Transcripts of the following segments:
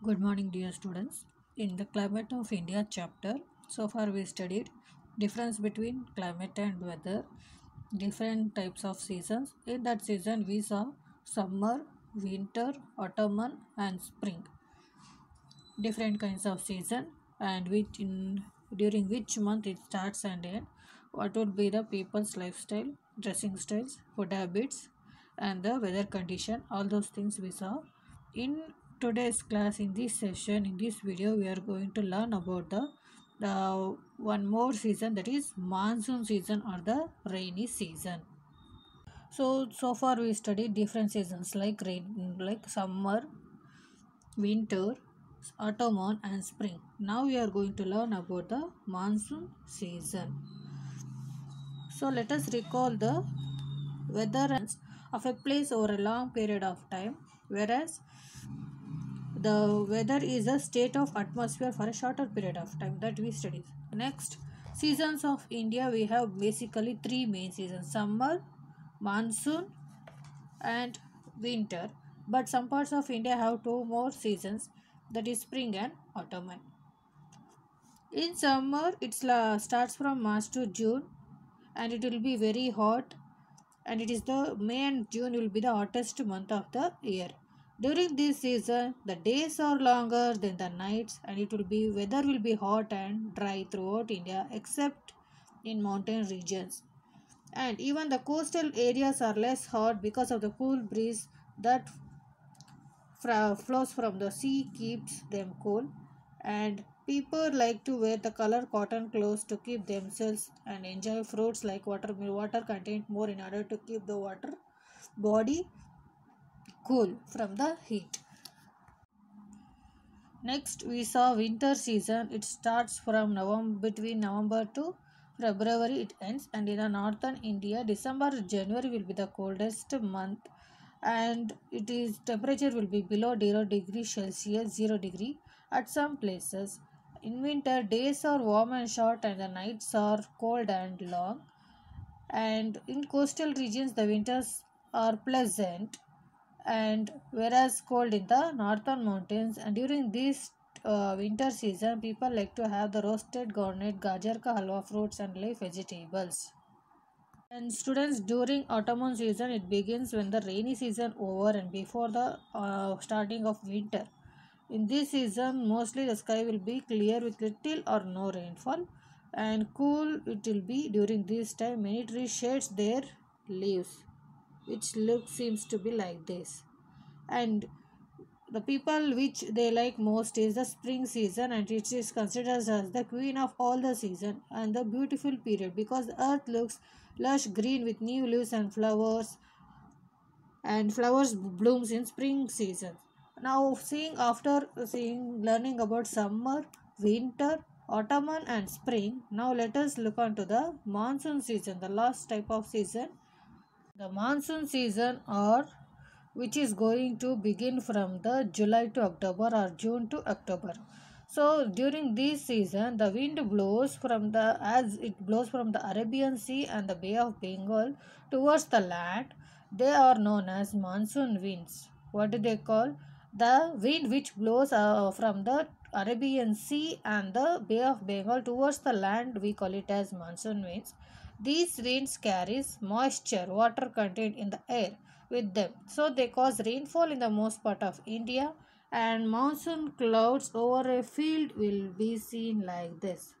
Good morning, dear students. In the Climate of India chapter, so far we studied difference between climate and weather, different types of seasons. In that season, we saw summer, winter, autumn, and spring. Different kinds of season, and which in during which month it starts and ends. What would be the people's lifestyle, dressing styles, food habits, and the weather condition. All those things we saw in today's class. In this session, in this video, we are going to learn about the one more season, that is monsoon season or the rainy season. So far we studied different seasons like rain, like summer, winter, autumn, and spring. Now we are going to learn about the monsoon season. So let us recall the weather of a place over a long period of time, whereas the weather is a state of atmosphere for a shorter period of time that we study. Next, seasons of India, we have basically three main seasons: summer, monsoon, and winter. But some parts of India have two more seasons, that is spring and autumn. In summer, it starts from March to June, and it will be very hot, and it is the May and June will be the hottest month of the year. During this season, the days are longer than the nights, and it will be weather will be hot and dry throughout India except in mountain regions. And even the coastal areas are less hot because of the cool breeze that flows from the sea keeps them cool, and people like to wear the color cotton clothes to keep themselves and enjoy fruits like water content more in order to keep the water body cool from the heat. Next we saw winter season. It starts from November, between November to February it ends, and in the northern India December January will be the coldest month, and it is temperature will be below 0 degree Celsius, 0 degree at some places. In winter days are warm and short, and the nights are cold and long, and in coastal regions the winters are pleasant, and whereas cold in the northern mountains. And during this winter season, people like to have the roasted garnet, gajar ka halwa, fruits and leaf vegetables. And students, during autumn season, it begins when the rainy season over and before the starting of winter. In this season, mostly the sky will be clear with little or no rainfall, and cool it will be during this time. Many trees shades their leaves, which look seems to be like this. And the people which they like most is the spring season, and it is considered as the queen of all the season and the beautiful period because the earth looks lush green with new leaves and flowers blooms in spring season. Now seeing learning about summer, winter, autumn and spring, now let us look on to the monsoon season, the last type of season. The monsoon season, or which is going to begin from the July to October or June to October. So during this season, the wind blows from the as it blows from the Arabian Sea and the Bay of Bengal towards the land. They are known as monsoon winds. What do they call? The wind which blows from the Arabian Sea and the Bay of Bengal towards the land, we call it as monsoon winds. These winds carries moisture, water content in the air with them. So they cause rainfall in the most part of India, and monsoon clouds over a field will be seen like this.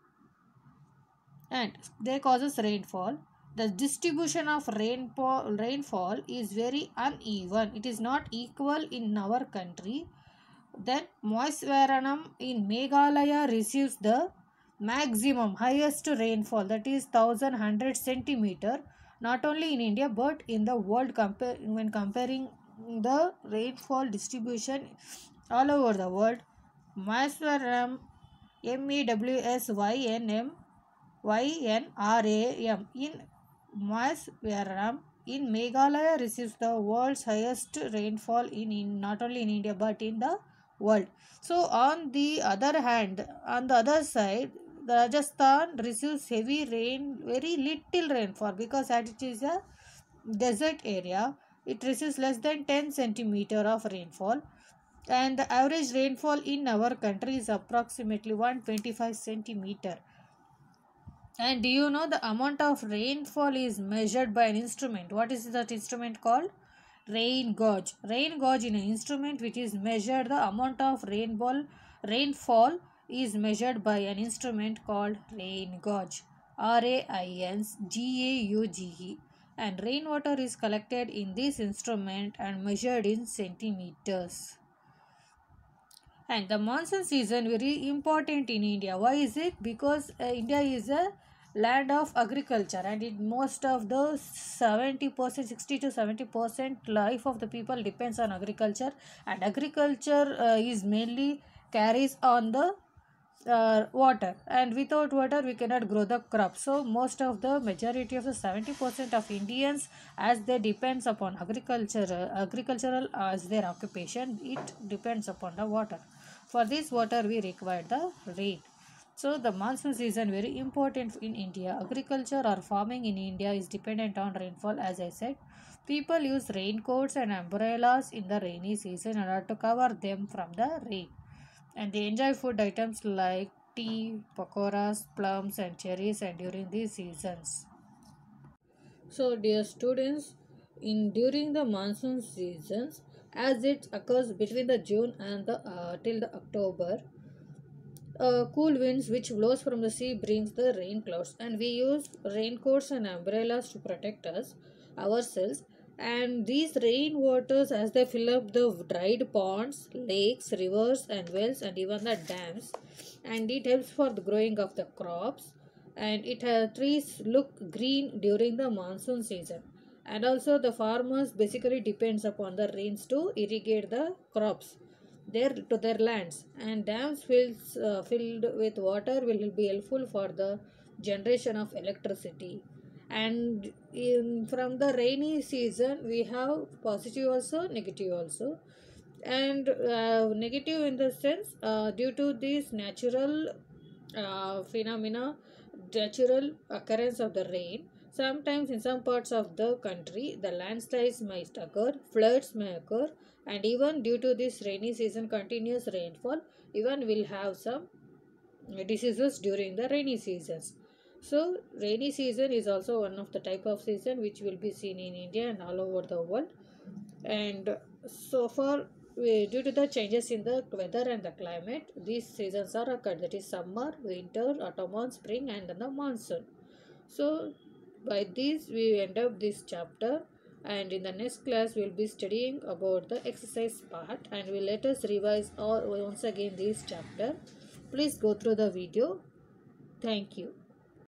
And they causes rainfall. The distribution of rainfall is very uneven. It is not equal in our country. Then Moisvaranam in Meghalaya receives the maximum highest rainfall, that is 1100 centimeter, not only in India but in the world. When comparing the rainfall distribution all over the world, Moisvaranam, MEWSYNM in Moisvaranam in Meghalaya receives the world's highest rainfall in not only in India but in the world. So on the other hand, on the other side, the Rajasthan receives heavy rain, very little rainfall, because as it is a desert area, it receives less than 10 centimeter of rainfall. And the average rainfall in our country is approximately 125 centimeter. And do you know the amount of rainfall is measured by an instrument? What is that instrument called? Rain gauge. Rain gauge in an instrument which is measured the amount of rainfall is measured by an instrument called rain gauge. RAINGAUGE. And rainwater is collected in this instrument and measured in centimeters. And the monsoon season very important in India. Why is it? Because India is a land of agriculture, and it most of the 70%, 60 to 70% life of the people depends on agriculture, and agriculture is mainly carries on the water, and without water we cannot grow the crop. So most of the majority of the 70% of Indians, as they depends upon agriculture, agricultural as their occupation, it depends upon the water. For this water we require the rain. So the monsoon season very important in India. Agriculture or farming in India is dependent on rainfall. As I said, people use raincoats and umbrellas in the rainy season in order to cover them from the rain, and they enjoy food items like tea, pakoras, plums, and cherries and during these seasons. So, dear students, in during the monsoon seasons, as it occurs between the June and the till the October, cool winds which blows from the sea brings the rain clouds, and we use raincoats and umbrellas to protect us ourselves. And these rain waters, as they fill up the dried ponds, lakes, rivers, and wells, and even the dams, and it helps for the growing of the crops, and it trees look green during the monsoon season. And also the farmers basically depends upon the rains to irrigate the crops their lands, and dams filled with water will be helpful for the generation of electricity. And from the rainy season we have positive also, negative also. And negative in the sense, due to this natural phenomena, natural occurrence of the rain, sometimes in some parts of the country the landslides might occur, floods may occur, and even due to this rainy season continuous rainfall, even will have some diseases during the rainy seasons. So rainy season is also one of the type of season which will be seen in India and all over the world. And so far, due to the changes in the weather and the climate, these seasons are occurred, that is summer, winter, autumn, spring, and then the monsoon. So by this we end up this chapter, and in the next class we will be studying about the exercise part, and will let us revise or once again this chapter. Please go through the video. Thank you.